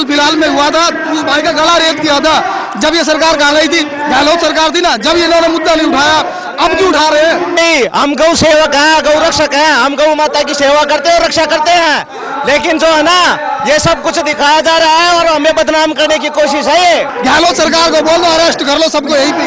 हाल फिलहाल में हुआ था, उस भाई का गला रेत किया था जब ये सरकार कहाँ गई थी, गहलोत सरकार थी ना, जब ये इन्होंने मुद्दा नहीं उठाया, अब क्यों उठा रहे हैं? नहीं, हम गौ सेवक हैं, गौ रक्षक हैं, हम गौ माता की सेवा करते हैं और रक्षा करते हैं। लेकिन जो है ना, ये सब कुछ दिखाया जा रहा है और हमें बदनाम करने की कोशिश है। ये गहलोत सरकार को बोल दो अरेस्ट कर लो सबको, यहीं पे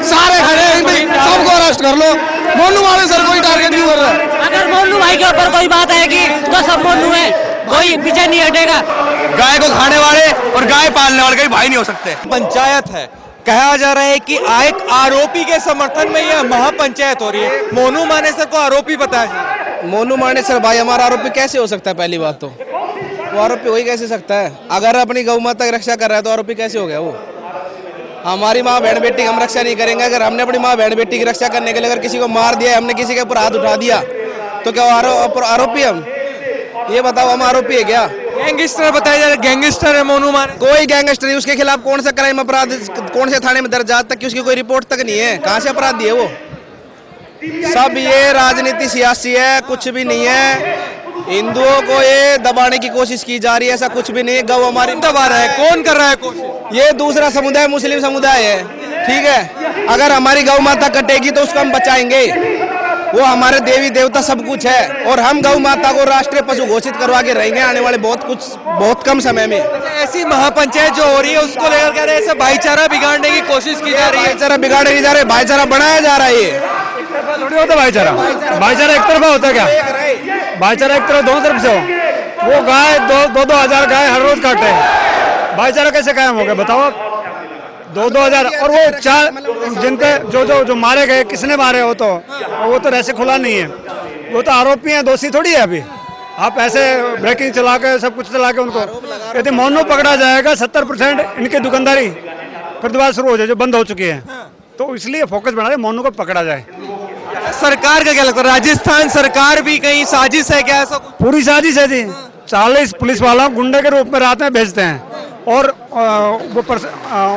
सारे खड़े हैं, यहीं पे सबको अरेस्ट कर लो। मोनू वाले सर कोई टारगेट क्यों कर रहा है? अगर मोनू भाई के ऊपर कोई बात आएगी तो सब मोनू है, कोई पीछे नहीं हटेगा। गाय को खाने वाले और गाय पालने वाले कहीं भाई नहीं हो सकते। पंचायत है, कहा जा रहा है कि एक आरोपी के समर्थन में यह महापंचायत हो रही है। मोनू मानेसर को आरोपी बताया जा रहा है। मोनू मानेसर भाई हमारा आरोपी कैसे हो सकता है? पहली बात तो वो आरोपी हो ही कैसे सकता है? अगर अपनी गौ माता की रक्षा कर रहा है तो आरोपी कैसे हो गया वो? हमारी माँ बहन बेटी हम रक्षा नहीं करेंगे। अगर हमने अपनी माँ बहन बेटी की रक्षा करने के लिए अगर किसी को मार दिया, हमने किसी के ऊपर हाथ उठा दिया, तो क्या आरोपी हम? ये बताओ, हम आरोपी है क्या? गैंगस्टर बताया जा रहा है, गैंगस्टर है मोनू मानेसर। कोई गैंगस्टर नहीं, उसके खिलाफ कौन सा क्राइम अपराध, कौन से थाने में दर्ज, आज तक की उसकी कोई रिपोर्ट तक नहीं है। कहाँ से अपराधी है वो? सब ये राजनीति सियासी है, कुछ भी नहीं है। हिंदुओं को ये दबाने की कोशिश की जा रही है, ऐसा कुछ भी नहीं है। गौ हमारी दबा रहा है, कौन कर रहा है कोशिश? ये दूसरा समुदाय, मुस्लिम समुदाय है, ठीक है। अगर हमारी गौ माता कटेगी तो उसको हम बचाएंगे। वो हमारे देवी देवता सब कुछ है, और हम गौ माता को राष्ट्रीय पशु घोषित करवा के रहेंगे आने वाले बहुत कम समय में। ऐसी महापंचायत जो हो रही है उसको लेकर कह रहे हैं ऐसा भाईचारा बिगाड़ने की कोशिश की जा रही है। भाईचारा बिगाड़े नहीं जा रहे, भाईचारा बनाया जा रहा है। ये थोड़ी होता भाईचारा, भाईचारा एक तरफा होता है क्या? भाईचारा एक तरफ, दोनों तरफ से हो। वो गाय दो हजार गाय हर रोज काटते हैं, भाईचारा कैसे कायम हो गया बताओ आप? 2,000 और वो 4 जिन पे जो मारे गए, किसने मारे? वो तो ऐसे खुला नहीं है, वो तो आरोपी हैं, दोषी थोड़ी है। अभी आप ऐसे ब्रेकिंग चला के सब कुछ चला के उनको, यदि मोनू पकड़ा जाएगा 70% इनकी दुकानदारी फिर दोबारा शुरू हो जाए जो बंद हो चुकी है, तो इसलिए फोकस बना रहे मोनू को पकड़ा जाए। सरकार का क्या लगता है? राजस्थान सरकार भी कहीं साजिश है क्या? ऐसा कुछ? पूरी साजिश है जी। 40 पुलिस वालों गुंडे के रूप में रात में भेजते हैं, और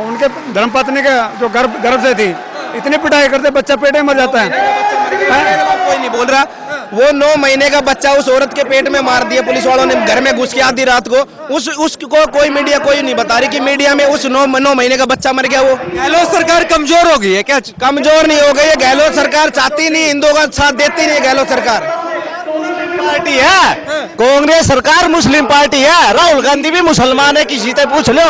उनके धर्मपत्नी के जो गर्भ से थी इतनी पिटाई करते, बच्चा पेट में मर जाता है। कोई नहीं बोल रहा। वो 9 महीने का बच्चा उस औरत के पेट में मार दिया पुलिस वालों ने, घर में घुस के आधी रात को। उसको कोई मीडिया कोई नहीं बता रही कि मीडिया में उस 9 महीने का बच्चा मर गया। वो गहलोत सरकार कमजोर हो गई है क्या? कमजोर नहीं हो गई है, गहलोत सरकार चाहती नहीं, हिंदुओं का साथ देती नहीं गहलोत सरकार। पार्टी है कांग्रेस सरकार, मुस्लिम पार्टी है। राहुल गांधी भी मुसलमान है, किसी से पूछ लो,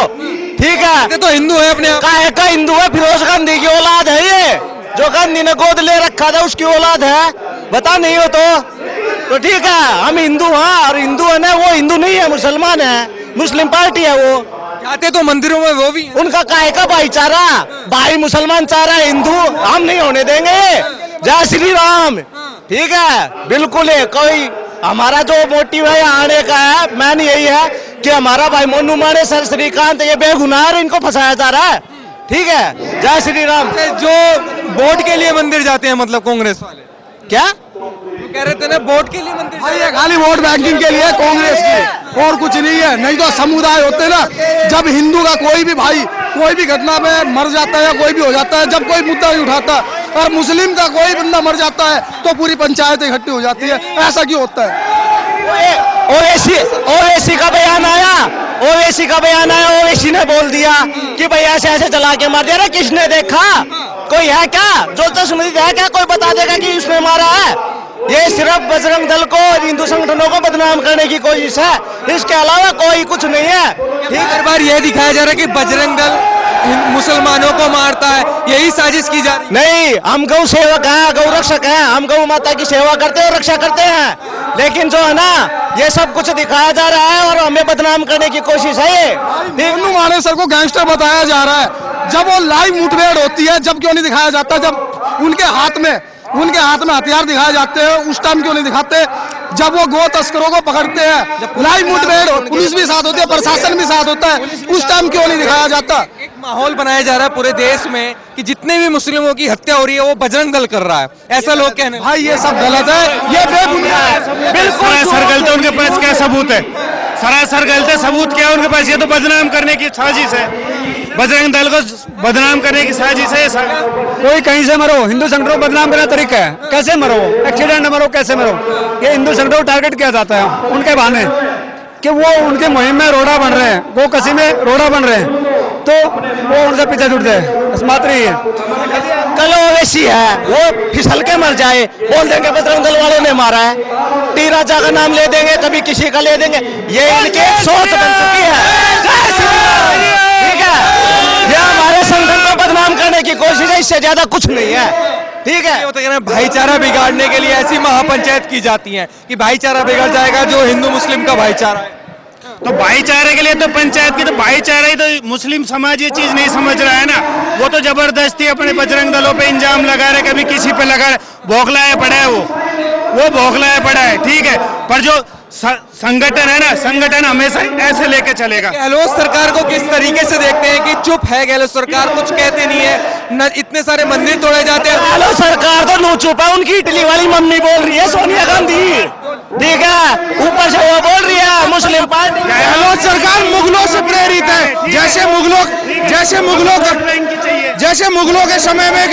ठीक है? ये तो हिंदू है अपने आप। काहे का हिंदू है? फिरोज गांधी की औलाद है ये, जो गांधी ने गोद ले रखा था उसकी औलाद है। बता नहीं हो तो ठीक है, हम हिंदू हैं, और हिंदू है ना, वो हिंदू नहीं है, मुसलमान है, मुस्लिम पार्टी है वो। जाते तो मंदिरों में वो भी। उनका काहे का भाईचारा? भाई मुसलमान चाह रहा है, हिंदू हम नहीं होने देंगे। जय श्री राम, ठीक है, बिल्कुल है। कोई हमारा जो मोटिव है आने का है, मैन यही है कि हमारा भाई मोनू मानेसर, श्रीकांत, ये बेगुनाह है, इनको फंसाया जा रहा है, ठीक है। जय श्री राम। जो वोट के लिए मंदिर जाते हैं, मतलब कांग्रेस वाले क्या कह रहे थे ना, वोट के लिए मंदिर भाई ये खाली वोट बैंकिंग के लिए कांग्रेस की, और कुछ नहीं है। नहीं तो समुदाय होते ना, जब हिंदू का कोई भी भाई कोई भी घटना में मर जाता है या कोई भी हो जाता है, जब कोई मुद्दा नहीं उठाता, और मुस्लिम का कोई बंदा मर जाता है तो पूरी पंचायत इकट्ठी हो जाती है। ऐसा क्यों होता है? ओवैसी का बयान आया, ओवैसी ने बोल दिया कि भाई ऐसे ऐसे चला के मार दिया। अरे किसने देखा? कोई है क्या जो तस्वीर है क्या? कोई बता देगा कि इसने मारा है? ये सिर्फ बजरंग दल को और हिंदू संगठनों को बदनाम करने की कोशिश है, इसके अलावा कोई कुछ नहीं है। ठीक, हर बार ये दिखाया जा रहा है कि बजरंग दल मुसलमानों को मारता है, यही साजिश की जा रही है। नहीं, हम गौ सेवक हैं, गौ रक्षक हैं, हम गौ माता की सेवा करते हैं और रक्षा करते हैं। लेकिन जो है ना, ये सब कुछ दिखाया जा रहा है और हमें बदनाम करने की कोशिश है। ये मोनू मानेसर को गैंगस्टर बताया जा रहा है। जब वो लाइव मुठभेड़ होती है, जब क्यों नहीं दिखाया जाता? जब उनके हाथ में हथियार दिखाए जाते हैं, उस टाइम क्यों नहीं दिखाते? जब वो गो तस्करों को पकड़ते हैं, लाइव मुठभेड़, पुलिस भी साथ होती है, प्रशासन भी साथ होता है, उस टाइम क्यों नहीं दिखाया जाता? एक माहौल बनाया जा रहा है पूरे देश में कि जितने भी मुस्लिमों की हत्या हो रही है वो बजरंग दल कर रहा है, ऐसा लोग कहने। भाई ये सब गलत है, ये बेबुनियाद है। बिल्कुल सर गलते, उनके पास क्या सबूत है? सरासर गलते, सबूत क्या है उनके पास? ये तो बदनाम करने की साजिश है, बजरंग दल को बदनाम करने की साजिश है। कोई कहीं से मरो, हिंदू संगठनों को बदनाम करने का तरीका है। कैसे मरो? एक्सीडेंट मरो, कैसे मरो? ये हिंदू संगठनों को टारगेट किया जाता है उनके बहाने। कि वो उनके मुहिम में रोड़ा बन रहे हैं, वो कसी में रोड़ा बन रहे हैं, तो वो उनसे पीछे छूट जाए, बस मात्र ही है। कल ओवैसी है, वो फिसल के मर जाए, बोल देंगे बजरंग दल वालों ने मारा है, टी राजा का नाम ले देंगे, कभी किसी का ले देंगे, ये इनकी एक सोच बन चुकी है। जय श्री राम। ठीक है, ये हमारे संगठन को बदनाम करने की कोशिश है, इससे ज्यादा कुछ नहीं है। ठीक है, ये तो कह रहे हैं भाईचारा बिगाड़ने के लिए ऐसी महापंचायत की जाती है कि भाईचारा बिगड़ जाएगा, जो हिंदू मुस्लिम का भाईचारा है। तो भाईचारे के लिए तो पंचायत की तो भाईचारा ही, तो मुस्लिम समाज ये चीज नहीं समझ रहा है ना। वो तो जबरदस्ती अपने बजरंग दलों पे इंजाम लगा रहे, कभी किसी पे लगा रहे, भौखलाया पड़ा है वो भौखलाया पड़ा है। ठीक है, पर जो संगठन है ना, संगठन हमेशा ऐसे लेके चलेगा। गहलोत सरकार को किस तरीके से देखते हैं कि चुप है गहलोत सरकार, कुछ कहते नहीं है, न इतने सारे मंदिर तोड़े जाते हैं। गहलोत सरकार तो नो चुप है, उनकी इटली वाली मम्मी बोल रही है सोनिया गांधी। ठीक है, ऊपर से वो बोल रही है मुस्लिम पार्टी। गहलोत सरकार मुगलों से प्रेरित है, जैसे मुगलों के समय में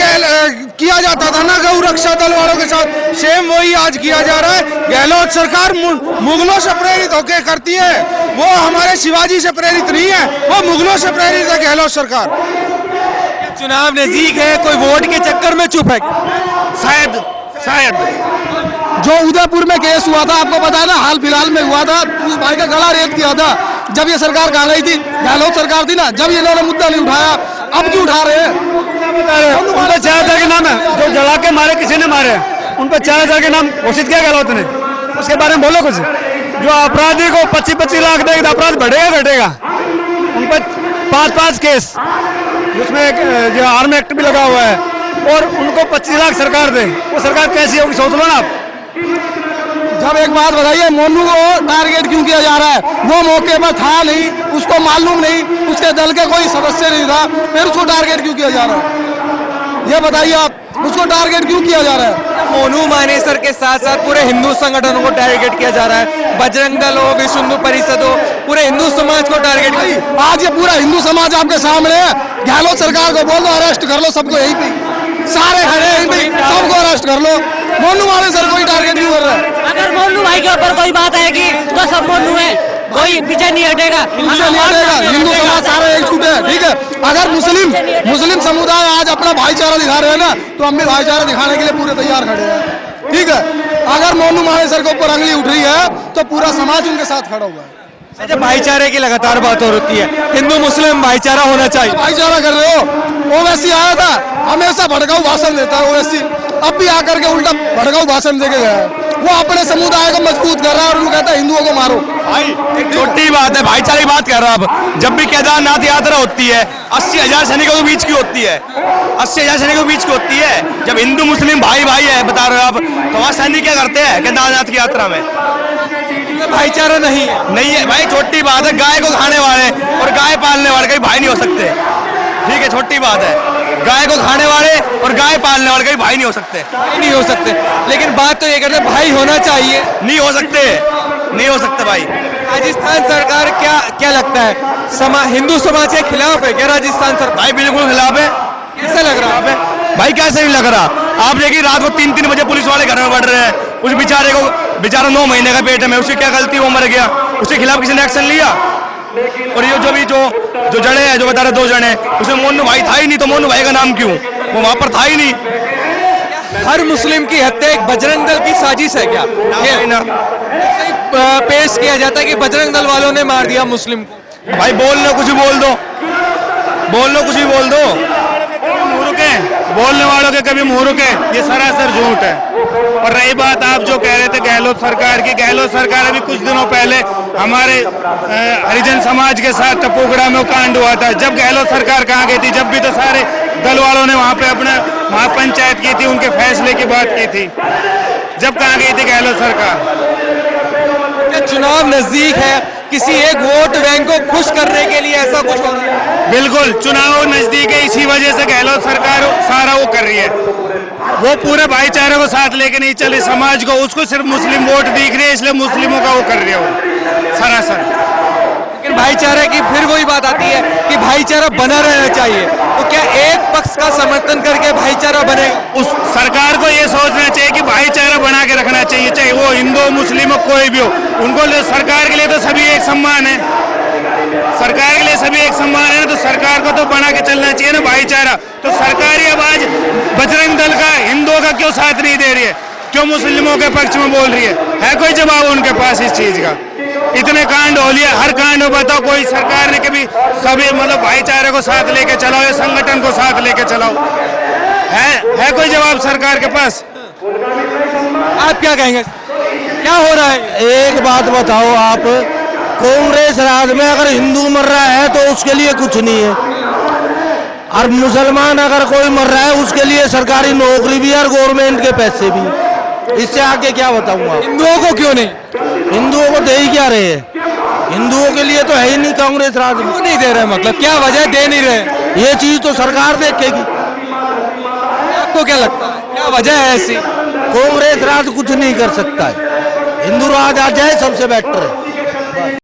किया जाता था ना गौ रक्षा दल वालों के साथ, सेम वही आज किया जा रहा है। गहलोत सरकार मुगलों से प्रेरित होकर करती है, वो हमारे शिवाजी से प्रेरित नहीं है, वो मुगलों से प्रेरित है गहलोत सरकार। चुनाव नजदीक है, कोई वोट के चक्कर में चुप है? शायद जो उदयपुर में केस हुआ था, आपको पता है ना, हाल फिलहाल में हुआ था, उस भाई का गला रेत किया था, जब ये सरकार कहाँ गई थी? गहलोत सरकार थी ना, जब ये इन्होंने मुद्दा नहीं उठाया, अब क्यों उठा रहे हैं? उन पर 4000 के नाम है, जो जला के मारे किसी ने मारे, उन पर 4000 के नाम घोषित किया गहलोत ने, उसके बारे में बोलो कुछ। जो अपराधी को 25-25 लाख देगा तो अपराध बढ़ेगा घटेगा? उन पर 5-5 केस, उसमें जो आर्म एक्ट भी लगा हुआ है, और उनको 25 लाख सरकार दे, वो सरकार कैसी होगी सोच लो ना आप। जब एक बात बताइए, मोनू को टारगेट क्यों किया जा रहा है? वो मौके पर था नहीं, उसको मालूम नहीं, उसके दल के कोई सदस्य नहीं था, फिर उसको टारगेट क्यों किया जा रहा है? ये बताइए आप, उसको टारगेट क्यों किया जा रहा है? मोनू मानेसर के साथ साथ पूरे हिंदू संगठनों को टारगेट किया जा रहा है, बजरंग दल हो, विश्व हिंदू परिषद हो, पूरे हिंदू समाज को टारगेट किया। आज ये पूरा हिंदू समाज आपके सामने है, गहलोत सरकार को बोल दो अरेस्ट कर लो सबको, यहीं पे सारे खड़े हैं, सबको अरेस्ट कर लो। मोनू मानेसर कोई टारगेट क्यों कर रहा है? अगर मोनू भाई के ऊपर कोई बात आएगी तो सब मोनू है, कोई पीछे नहीं हटेगा, हिंदू समाज सारे एकजुट है। ठीक है, अगर मुस्लिम समुदाय आज अपना भाईचारा दिखा रहे हैं ना, तो हम भी भाईचारा दिखाने के लिए पूरे तैयार खड़े हैं। ठीक है, अगर मोनू मानेसर के ऊपर अंगली उठ रही है तो पूरा समाज उनके साथ खड़ा हुआ है। अच्छा, भाईचारे की लगातार बात हो रही है, हिंदू मुस्लिम भाईचारा होना चाहिए। भाईचारा कर रहे हो? ओवैसी आया था, हमेशा भड़काऊ भाषण देता है ओवैसी, अब भी आकर के उल्टा भड़काऊ भाषण देके गया है। वो अपने समुदाय को मजबूत कर रहा है और वो कहता है हिंदुओं को मारो। भाई एक छोटी बात है, भाईचारे की बात कर रहा हूं। जब भी केदारनाथ यात्रा होती है, 80,000 सैनिकों के बीच की होती है, 80,000 सैनिकों के बीच की होती है। जब हिंदू मुस्लिम भाई भाई है, बता रहे हो आप, तो वहाँ सैनिक क्या करते हैं केदारनाथ की यात्रा में? भाईचारा नहीं है भाई, छोटी बात है। गाय को खाने वाले और गाय पालने वाले कहीं भाई नहीं हो सकते। ठीक है, छोटी बात है, गाय को खाने वाले और गाय पालने वाले कहीं भाई नहीं हो सकते। नहीं हो सकते, लेकिन बात तो ये करते भाई होना चाहिए। नहीं हो सकते, नहीं हो सकते भाई। राजस्थान सरकार क्या लगता है, हिंदू समाज के खिलाफ है क्या राजस्थान सरकार? भाई बिल्कुल खिलाफ है। कैसा लग रहा है? भाई कैसे नहीं लग रहा? आप देखिए, रात को 3-3 बजे पुलिस वाले घर में बढ़ रहे हैं, उस बेचारा 9 महीने का पेट में, उसकी क्या गलती, वो मर गया, उसके खिलाफ किसी ने एक्शन लिया? और ये जो जड़े हैं, जो बता रहे 2 जने, उसमें मोनू भाई था ही नहीं, तो मोनू भाई का नाम क्यों? वो वहां पर था ही नहीं। हर मुस्लिम की हत्या एक बजरंग दल की साजिश है क्या? पेश किया जाता है कि बजरंग दल वालों ने मार दिया मुस्लिम को। भाई बोल लो, कुछ भी बोल दो, कुछ भी बोल दो। बोलने वालों के कभी मुंह रुके, ये सरासर झूठ है। और रही बात आप जो कह रहे थे गहलोत सरकार की, गहलोत सरकार अभी कुछ दिनों पहले हमारे हरिजन समाज के साथ टपोगड़ा में कांड हुआ था। जब गहलोत सरकार कहाँ गई थी? जब भी तो सारे दल वालों ने वहाँ पे अपना महापंचायत की थी, उनके फैसले की बात की थी। जब कहाँ गई थी गहलोत सरकार? चुनाव नजदीक है, किसी एक वोट बैंक को खुश करने के लिए ऐसा कुछ हो रहा है? बिल्कुल, चुनाव नजदीक है, इसी वजह से गहलोत सरकार सारा वो कर रही है। वो पूरे भाईचारे को साथ लेके नहीं चले, समाज को, उसको सिर्फ मुस्लिम वोट दिख रही है, इसलिए मुस्लिमों का वो कर रही है वो सरासर। लेकिन भाईचारे की फिर वही बात आती है कि भाईचारा बना रहना चाहिए, तो क्या एक पक्ष का समर्थन करके भाईचारा बनेगा? उस सरकार को ये सोचना चाहिए कि भाईचारा बना के रखना चाहिए, चाहे वो हिंदू मुस्लिम हो कोई भी हो। उनको सरकार के लिए तो सभी एक सम्मान है, सरकार के लिए सभी एक सम्मान है ना, तो सरकार को तो बना के चलना चाहिए ना भाईचारा। तो सरकार ही अब आज बजरंग दल का हिंदुओं का क्यों साथ नहीं दे रही है, क्यों मुस्लिमों के पक्ष में बोल रही है कोई जवाब उनके पास इस चीज का? इतने कांड हो लिया, हर कांड में बताओ कोई सरकार ने कभी सभी मतलब भाईचारे को साथ लेके चलाओ या संगठन को साथ लेके चलाओ, है कोई जवाब सरकार के पास? आप क्या कहेंगे, क्या हो रहा है? एक बात बताओ आप, कांग्रेस राज में अगर हिंदू मर रहा है तो उसके लिए कुछ नहीं है, और मुसलमान अगर कोई मर रहा है उसके लिए सरकारी नौकरी भी और गवर्नमेंट के पैसे भी। इससे आगे क्या बताऊंगा? हिंदुओं को क्यों नहीं, हिंदुओं को दे ही क्या रहे हैं? हिंदुओं के लिए तो है ही नहीं कांग्रेस राज में। क्यों नहीं दे रहे, मतलब क्या वजह दे नहीं रहे? ये चीज तो सरकार देखेगी। आपको क्या लगता है, क्या वजह है ऐसी? कांग्रेस राज कुछ नहीं कर सकता है, हिंदू राज आ जाए सबसे बेटर है।